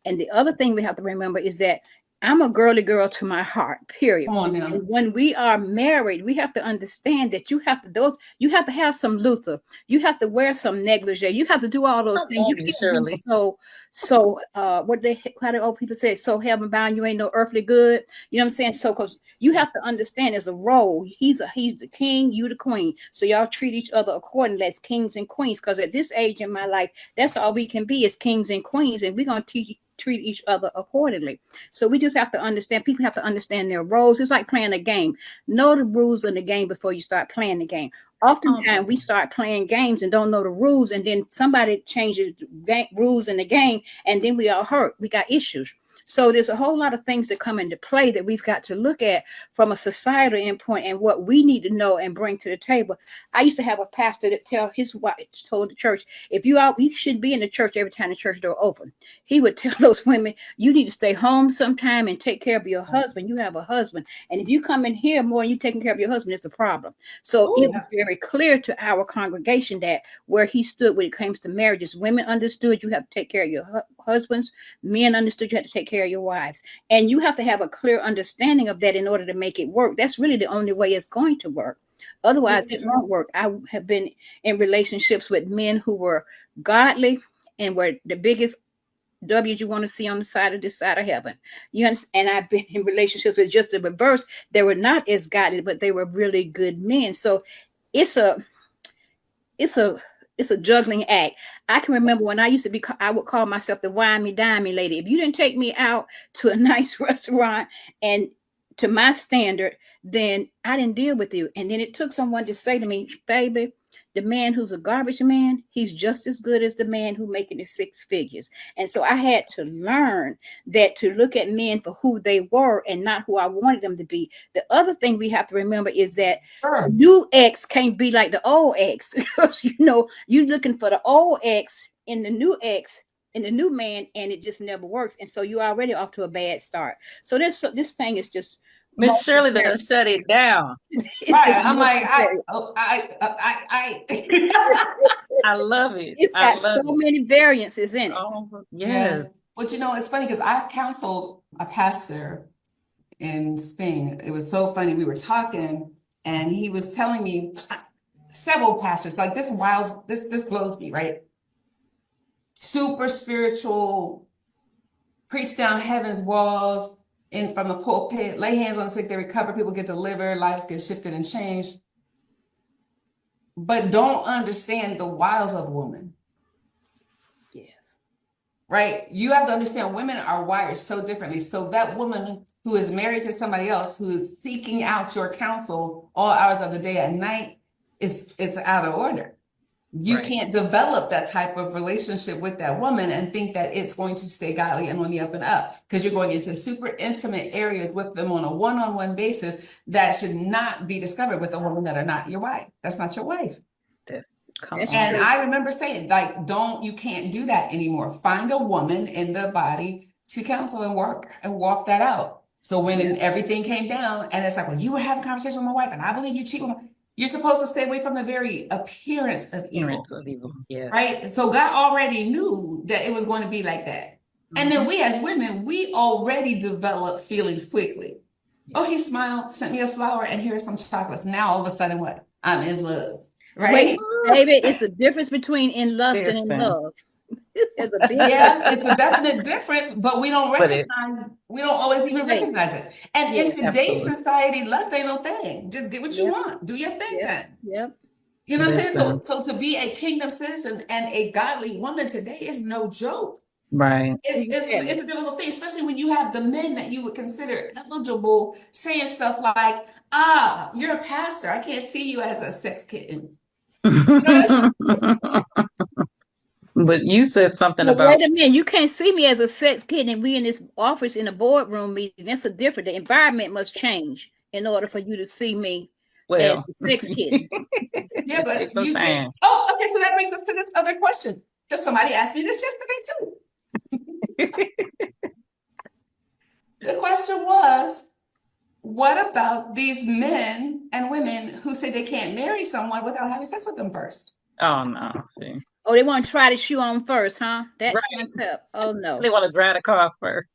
And the other thing we have to remember is that I'm a girly girl to my heart, period. Come on now. And when we are married, we have to understand that you have to have some Luther. You have to wear some negligee. You have to do all those Come things. You on, can't be Shirley. how do old people say, so heaven bound, you ain't no earthly good. You know what I'm saying? So because you have to understand there's a role. He's the king, you the queen. So y'all treat each other accordingly as kings and queens. Because at this age in my life, that's all we can be as kings and queens, and we're gonna treat each other accordingly. So we just have to understand, people have to understand their roles. It's like playing a game. Know the rules of the game before you start playing the game. Oftentimes we start playing games and don't know the rules, and then somebody changes rules in the game, and then we are hurt. We got issues. So there's a whole lot of things that come into play that we've got to look at from a societal endpoint and what we need to know and bring to the table. I used to have a pastor that told the church, if you shouldn't be in the church every time the church door open. He would tell those women, you need to stay home sometime and take care of your husband. You have a husband. And if you come in here more and you're taking care of your husband, it's a problem. So it was very clear to our congregation that where he stood when it comes to marriages, women understood you have to take care of your husbands. Men understood you had to take care of your wives. And you have to have a clear understanding of that in order to make it work. That's really the only way it's going to work. Otherwise, it won't work. I have been in relationships with men who were godly and were the biggest W's you want to see on the side of this side of heaven. You understand? And I've been in relationships with just the reverse. They were not as godly, but they were really good men. So it's a it's a it's a juggling act. I can remember when I used to be, I would call myself the wine me dime me lady. If you didn't take me out to a nice restaurant and to my standard, then I didn't deal with you. And then it took someone to say to me, baby, the man who's a garbage man, he's just as good as the man who making his six figures. And so I had to learn that to look at men for who they were and not who I wanted them to be. The other thing we have to remember is that new ex can't be like the old ex because you're looking for the old ex in the new ex in the new man, and it just never works. And so you're already off to a bad start. So this thing is just Miss Shirley done shut it down. Right. I'm like, I I love it. It's got so many variances in it. Oh, yeah. yes. But it's funny because I've counseled a pastor in Spain. It was so funny. We were talking and he was telling me several pastors, like this blows me, right? Super spiritual, preach down heaven's walls, in from the pulpit, lay hands on the sick, they recover, people get delivered, lives get shifted and changed, but don't understand the wiles of a woman. Yes. Right? You have to understand women are wired so differently. So that woman who is married to somebody else who is seeking out your counsel all hours of the day and night, it's out of order. You can't develop that type of relationship with that woman and think that it's going to stay godly and on the up and up, because you're going into super intimate areas with them on a one-on-one basis that should not be discovered with a woman that are not your wife. That's not your wife. And I remember saying, like, you can't do that anymore. Find a woman in the body to counsel and work and walk that out. So when everything came down and it's like, well, you were having a conversation with my wife and I believe you cheat with my, you're supposed to stay away from the very appearance of evil. Yes. Right? So God already knew that it was going to be like that. And then we as women, we already develop feelings quickly. Oh, he smiled, sent me a flower, and here's some chocolates. Now all of a sudden, what? I'm in love. Right? Baby, it's a difference between in lust and in love. It's a definite difference, but we don't recognize, we don't always even recognize it. And in today's society, lust ain't no thing. Just get what you want. Do your thing then. Yep. You know what I'm saying? So to be a kingdom citizen and a godly woman today is no joke. Right. It's a difficult thing, especially when you have the men that you would consider eligible saying stuff like, you're a pastor. I can't see you as a sex kitten. But you said something about. Wait a minute, you can't see me as a sex kitten and we in this office in a boardroom meeting. That's a different. The environment must change in order for you to see me as a sex kitten. Yeah, but okay, so that brings us to this other question. Because somebody asked me this yesterday too. The question was, what about these men and women who say they can't marry someone without having sex with them first? Oh no, see. Oh, they want to try the shoe on first, huh? That Right. concept. Oh no. They want to drive the car first.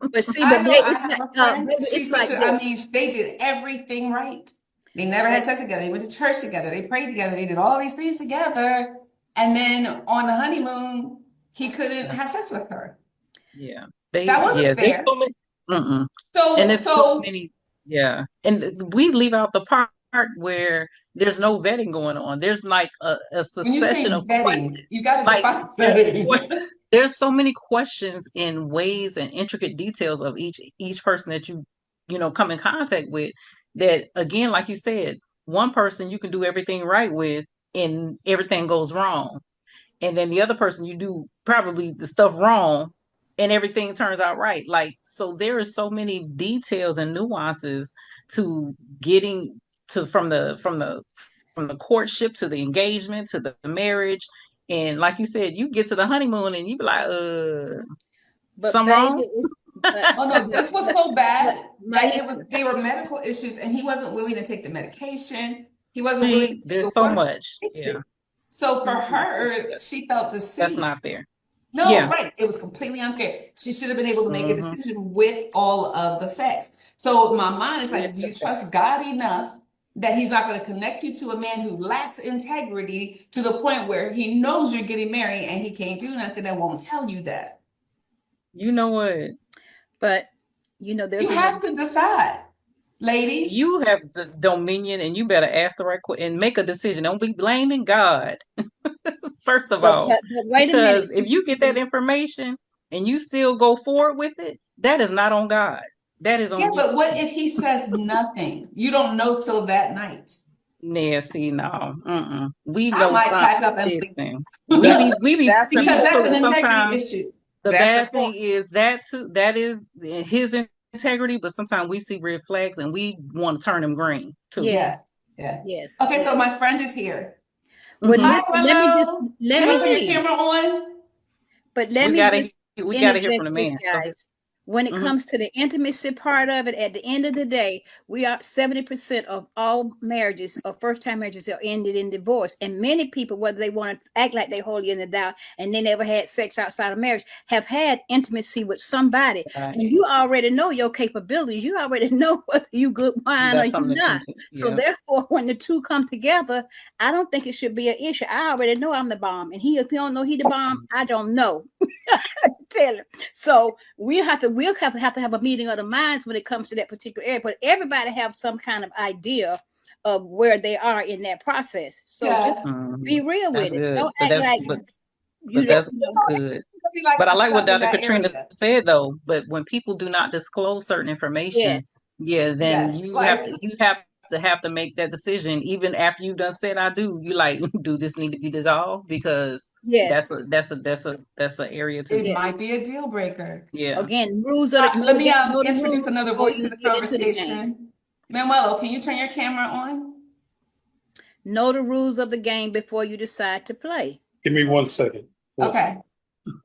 But see, I but know baby, I it's have like, a friend. baby, it's She's like such a, I this. mean, they did everything right. They never had But sex together. They went to church together. They prayed together. They did all these things together. And then on the honeymoon, he couldn't have sex with her. Yeah. That wasn't There's fair. so many. Mm-mm. And So, it's so so many. Yeah. And we leave out the part where there's no vetting going on. There's like a when you say succession of vetting, questions. you got to Like define there's vetting. there's so many questions and ways and intricate details of each person that you come in contact with, that again, like you said, one person you can do everything right with and everything goes wrong, and then the other person you do probably the stuff wrong and everything turns out right. Like, so there is so many details and nuances to getting to from the courtship to the engagement to the marriage. And like you said, you get to the honeymoon and you be like, but something baby, wrong? it's but Oh no, but this was but, so but bad my that they were medical issues and he wasn't willing to take the medication. He wasn't willing to See, do there's the so work to much. fix Yeah. it. So for Mm-mm. her, she felt That's deceived. not fair. No, Yeah. right. It was completely unfair. She should have been able to make a Hmm. decision with all of the facts. So my mind is With like, do the you fact. trust God enough that he's not going to connect you to a man who lacks integrity to the point where he knows you're getting married and he can't do nothing and won't tell you that? You know what? but You there's another. have to decide, ladies. You have the dominion and you better ask the right question and make a decision. Don't be blaming God, first of all, But wait a minute. because if you get that information and you still go forward with it, that is not on God. That is Yeah, on you. but what if he says nothing? You don't know till that night. Yeah, see, no, we I know might some. pack up and leave. Listen, That's we be that's Because people. that's So an important. integrity sometimes issue. the That's bad thing important. is that is his integrity, but sometimes we see red flags and we want to turn them green too. Yes, Yes. Yeah. yes, Okay, yes. so my friend is here. Well, Hmm. Hi, listen. hello. Let Can I me turn just your Hey, camera on? let we me gotta just we gotta hear interject from the this, man. Go ahead. guys. When it Hmm. comes to the intimacy part of it, at the end of the day, we are 70% of all marriages or first-time marriages are ended in divorce. And many people, whether they want to act like they holy in the doubt and they never had sex outside of marriage, have had intimacy with somebody. And Right. you already know your capabilities. You already know whether you good You wine or got you something to not. contribute. So Yeah. therefore, when the two come together, I don't think it should be an issue. I already know I'm the bomb. And if you don't know he the bomb, I don't know. Tell him. So we'll have to have a meeting of the minds when it comes to that particular area. But everybody have some kind of idea of where they are in that process. So just Yeah. be Mhm. real That's with it. good. Don't act like you But don't that's know. good. It'll be like But I my like what stuff in Dr. that Katrina area. said though. But when people do not disclose certain Yes, information, yeah, then Yes. Like, you have to make that decision even after you've done said I do. You like, do this need to be dissolved? Because yes, that's a area it too. yes. might be a deal breaker. Yeah. Again, rules of the Let me know the introduce rules another before voice to you the get into the game. conversation. Manuelo, can you turn your camera on? Know the rules of the game before you decide to play. Give me 1 second. Okay.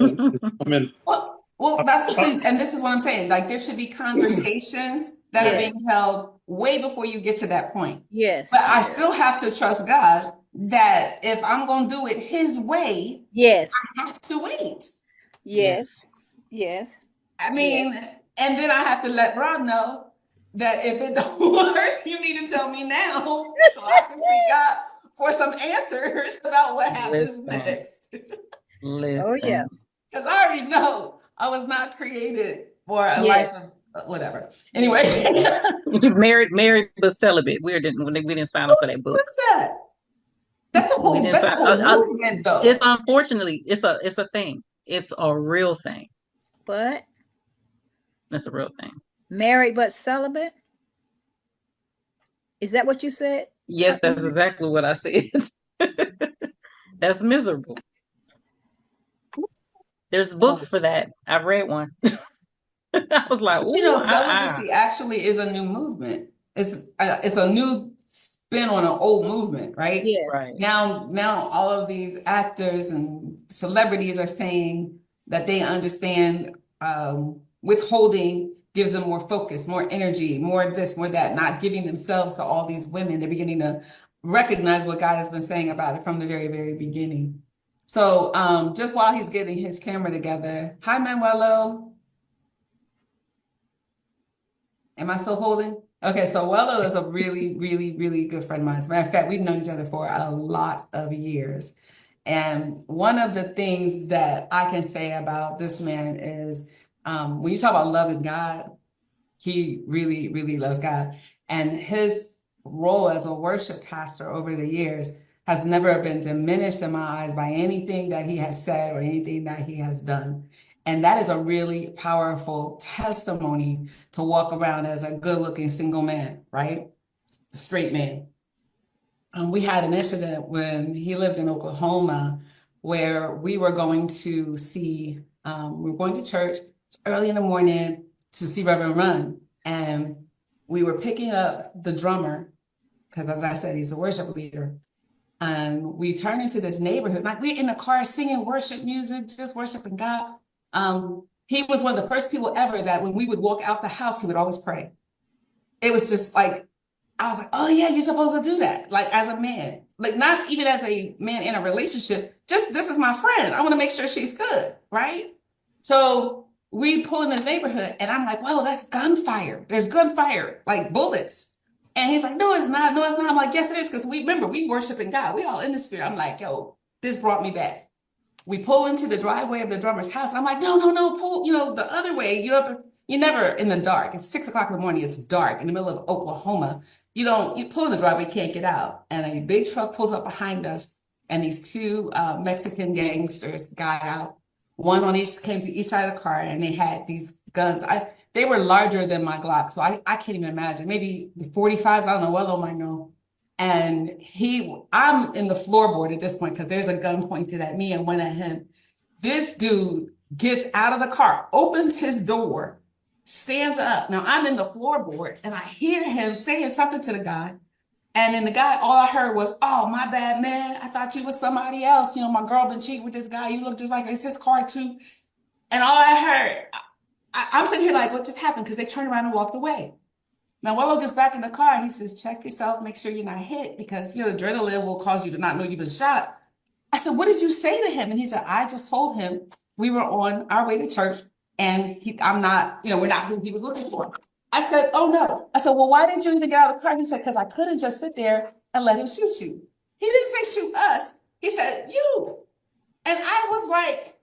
I'm in. Well, that's see, and this is what I'm saying. Like, there should be conversations that are Yes, being held way before you get to that point. yes, But I yes, still have to trust God that if I'm going to do it His way, yes, I have to wait. yes, Yes. yes, I yes, mean, and then I have to let Rod know that if it don't work, you need to tell me now so I can seek God for some answers about what happens Listen. next. Oh yeah. Listen. Because I already know I was not created for a Yes. life of whatever. Anyway, Married but celibate. We didn't sign up for that book. what's that? That's a We whole didn't sign. movement It's though. unfortunately it's a thing. It's a real thing. But It's a real thing. married but celibate? Is that what you said? Yes, that's exactly what I said. That's miserable. There's books for that. I've read one. I was like, But you ooh, know, celibacy actually is a new movement. It's a new spin on an old movement, right? Yes. right. Now all of these actors and celebrities are saying that they understand withholding gives them more focus, more energy, more this, more that, not giving themselves to all these women. They're beginning to recognize what God has been saying about it from the very, very beginning. So just while he's getting his camera together, hi, Manuelo. Am I still holding? Okay, so Wello is a really, really, really good friend of mine. As a matter of fact, we've known each other for a lot of years. And one of the things that I can say about this man is when you talk about loving God, he really, really loves God. And his role as a worship pastor over the years has never been diminished in my eyes by anything that he has said or anything that he has done. And that is a really powerful testimony to walk around as a good-looking single man, right? Straight man. We had an incident when he lived in Oklahoma where we were going to see, we were going to church early in the morning to see Reverend Run. And we were picking up the drummer, because as I said, he's a worship leader. And we turned into this neighborhood, like we're in the car singing worship music, just worshiping God. He was one of the first people ever that when we would walk out the house, he would always pray. It was just like, I was like, oh yeah, you're supposed to do that. Like as a man, like not even as a man in a relationship, just this is my friend. I want to make sure she's good, right? So we pull in this neighborhood and I'm like, well, that's gunfire. There's gunfire, like bullets. And he's like, no, it's not. No, it's not. I'm like, yes, it is. Because we remember we worshiping God. We all in the spirit. I'm like, yo, this brought me back. We pull into the driveway of the drummer's house. I'm like, no, pull, the other way. You're never in the dark. It's 6 o'clock in the morning. It's dark in the middle of Oklahoma. You pull in the driveway, can't get out. And a big truck pulls up behind us. And these two Mexican gangsters got out. One on each came to each side of the car and they had these guns. They were larger than my Glock. So I can't even imagine. Maybe the 45s, I don't know, Wello might know. And I'm in the floorboard at this point because there's a gun pointed at me and one at him. This dude gets out of the car, opens his door, stands up. Now I'm in the floorboard and I hear him saying something to the guy. And then the guy, all I heard was, oh, my bad, man. I thought you was somebody else. My girl been cheating with this guy. You look just like it's his car too. And all I heard, I'm sitting here like, what just happened? Because they turned around and walked away. Now, Wello gets back in the car. He says, check yourself, make sure you're not hit because, adrenaline will cause you to not know you've been shot. I said, what did you say to him? And he said, I just told him we were on our way to church and I'm not, we're not who he was looking for. I said, oh no. I said, well, why didn't you even get out of the car? He said, because I couldn't just sit there and let him shoot you. He didn't say shoot us. He said, you. And I was like,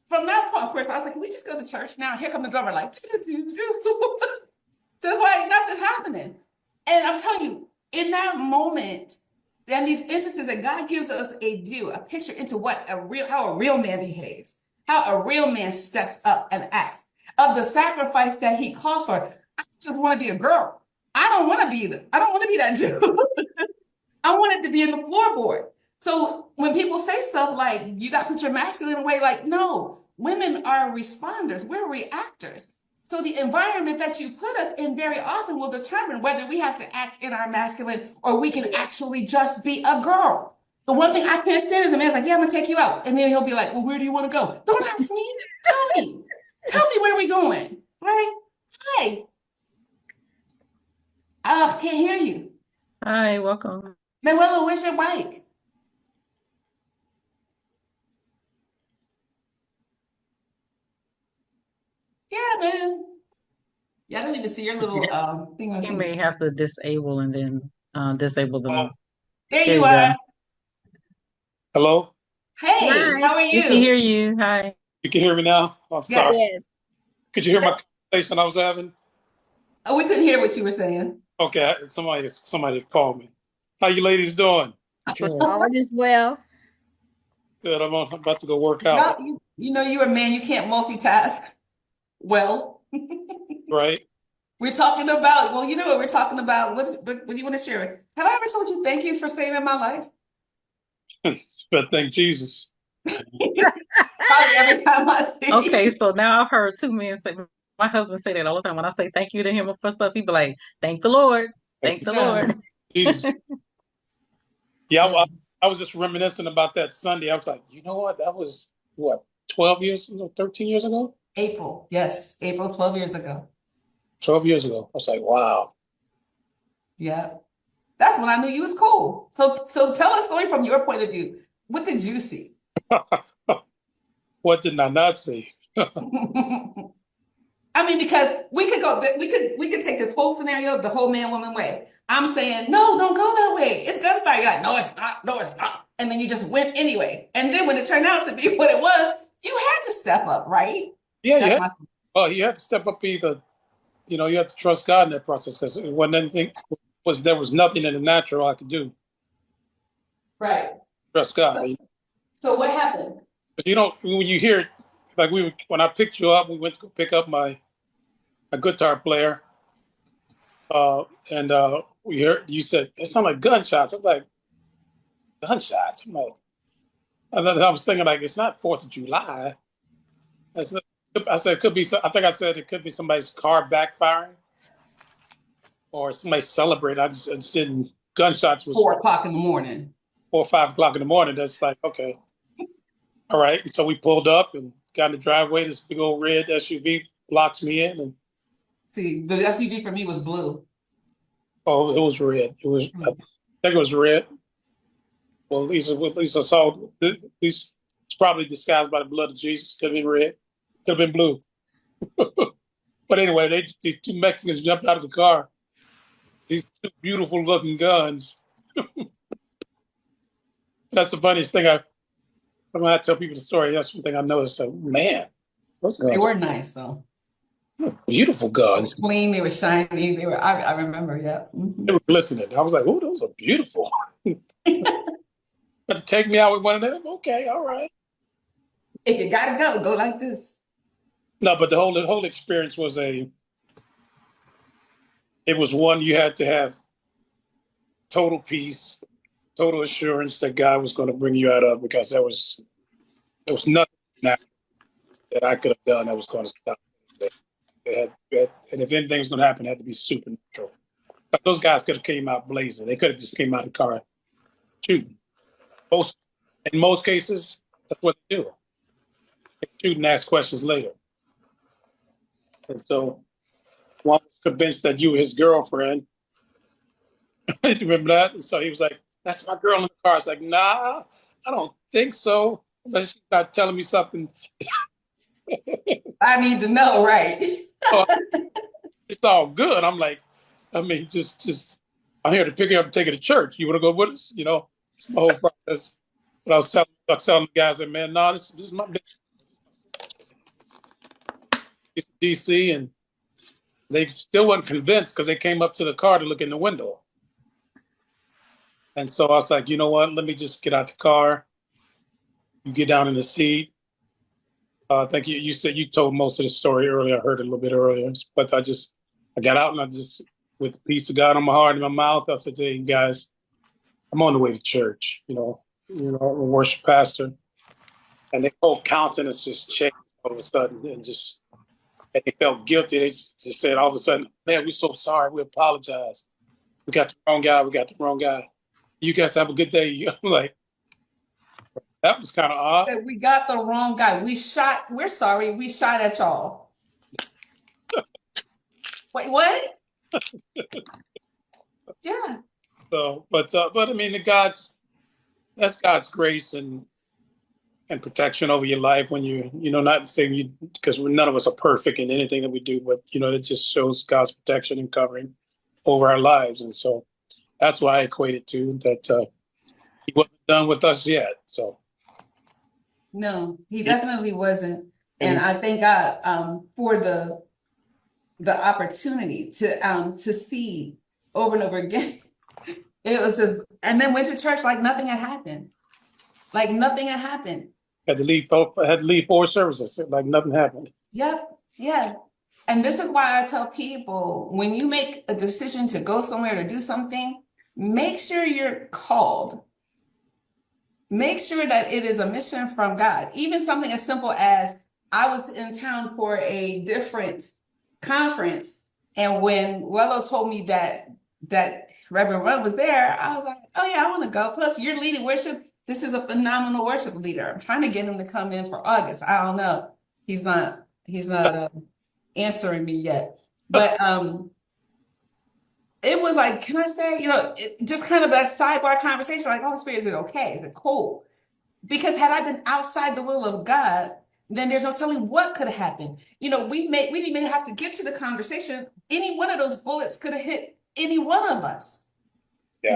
from that point, of course, I was like, can we just go to church? Now here come the drummer, like, just like nothing's happening. And I'm telling you, in that moment, then these instances that God gives us a view, a picture into how a real man behaves, how a real man steps up and acts, of the sacrifice that he calls for. I just want to be a girl. I don't want to be that dude. I wanted to be in the floorboard. So when people say stuff like, you got to put your masculine away, like, no, women are responders. We're reactors. So the environment that you put us in very often will determine whether we have to act in our masculine or we can actually just be a girl. The one thing I can't stand is a man's like, yeah, I'm going to take you out. And then he'll be like, well, where do you want to go? Don't ask me. Tell me. Tell me where we're going. Right? Hi. Oh, can't hear you. Hi, welcome. Manuelo, where's your mic? Yeah, man. Yeah, I don't even see your little thing on You here. may have to disable and then disable the. There you are. Hello? Hey, Hi. how are We can hear you? you. Hi. You can hear me now? I'm Yes. sorry. Yes. Could you hear my conversation I was having? Oh, we couldn't hear what you were saying. Okay, somebody called me. How you ladies doing? Good. All is well. Good. I'm about to go work out. No, you're a man, you can't multitask. Well, Right? we're talking about, well, you know what we're talking about. What do you want to share? Have I ever told you thank you for saving my life? But thank Jesus. Probably every time I see you. Okay, so now I've heard two men say, my husband say that all the time. When I say thank you to him for stuff, he be like, thank the Lord. Thank the Yeah. Lord. Jesus. Yeah, I was just reminiscing about that Sunday. I was like, you know what? That was, 12 years, 13 years ago? April. Yes, April 12 years ago. 12 years ago. I was like, wow. Yeah. That's when I knew you was cool. So tell a story from your point of view. What did you see? What did I not see? I mean, because we could take this whole scenario the whole man woman way. I'm saying no, don't go that way. It's gunfire. You're like, no, it's not. No, it's not. And then you just went anyway. And then when it turned out to be what it was, you had to step up, right? Yeah, That's yeah. my. Well, you had to step up. Either you had to trust God in that process because it wasn't anything. There was nothing in the natural I could do. Right. Trust God. So what happened? But you don't when you hear it, like when I picked you up, we went to go pick up my guitar player, and we heard you said it sounded like gunshots. I'm like gunshots. I'm like, and then I was thinking like it's not 4th of July. I said it could be. I think I said it could be somebody's car backfiring or somebody celebrating. I just didn't. Gunshots was 4 o'clock in the morning. 4 or 5 o'clock in the morning. That's like okay, all right. And so we pulled up and got in the driveway. This big old red SUV blocks me in and. See, the SUV for me was blue. Oh, it was red. It was. I think it was red. Well, at least I saw. At least it's probably disguised by the blood of Jesus. Could have been red. Could have been blue. But anyway, these 2 Mexicans jumped out of the car. These 2 beautiful looking guns. That's the funniest thing. When I tell people the story, that's one thing I noticed. So, man, those guns. They were nice though. Beautiful guns. They were clean, they were shiny, they were I remember, yeah. They were glistening. I was like, oh, those are beautiful. But to take me out with one of them, okay, all right. If you gotta go like this. No, but the whole experience was it was one you had to have total peace, total assurance that God was going to bring you out of because there was nothing that I could have done that was going to stop it. And if anything was going to happen, it had to be supernatural. But those guys could have came out blazing. They could have just came out of the car shooting. In most cases, that's what they do. They shoot and ask questions later. And so one was convinced that you were his girlfriend. Remember that? And so he was like, that's my girl in the car. I was like, nah, I don't think so. Unless she's not telling me something. I need to know, right? It's all good. I'm like, I mean, just I'm here to pick you up and take you to church. You want to go with us? It's my whole process. But I was telling the guys that, man, no, this is my business. It's DC, and they still weren't convinced because they came up to the car to look in the window. And so I was like, you know what? Let me just get out the car. You get down in the seat. I think you said you told most of the story earlier. I heard it a little bit earlier, but I got out and I just, with the peace of God on my heart and my mouth, I said, hey, you guys, I'm on the way to church. I'm a worship pastor. And their whole countenance just changed all of a sudden and they felt guilty. They just said all of a sudden, man, we're so sorry. We apologize. We got the wrong guy. We got the wrong guy. You guys have a good day. I'm like, that was kind of odd. We got the wrong guy. We're sorry. We shot at y'all. Wait, what? Yeah. So, but I mean, that's God's grace and protection over your life when not saying because none of us are perfect in anything that we do, but it just shows God's protection and covering over our lives. And so that's why I equate it to that he wasn't done with us yet. So no, he definitely wasn't. And I thank God for the opportunity to see over and over again. It was just, and then went to church like nothing had happened. Like nothing had happened. Had to leave 4 services like nothing happened. Yep. Yeah. And this is why I tell people, when you make a decision to go somewhere to do something, make sure you're called. Make sure that it is a mission from God. Even something as simple as I was in town for a different conference. And when Wello told me that Reverend Run was there, I was like, oh yeah, I want to go. Plus you're leading worship. This is a phenomenal worship leader. I'm trying to get him to come in for August. I don't know. He's not answering me yet. But it was like, can I stay? Just kind of that sidebar conversation, like, oh, Spirit, is it okay? Is it cool? Because had I been outside the will of God, then there's no telling what could have happened. You know, we didn't even have to get to the conversation. Any one of those bullets could have hit any one of us.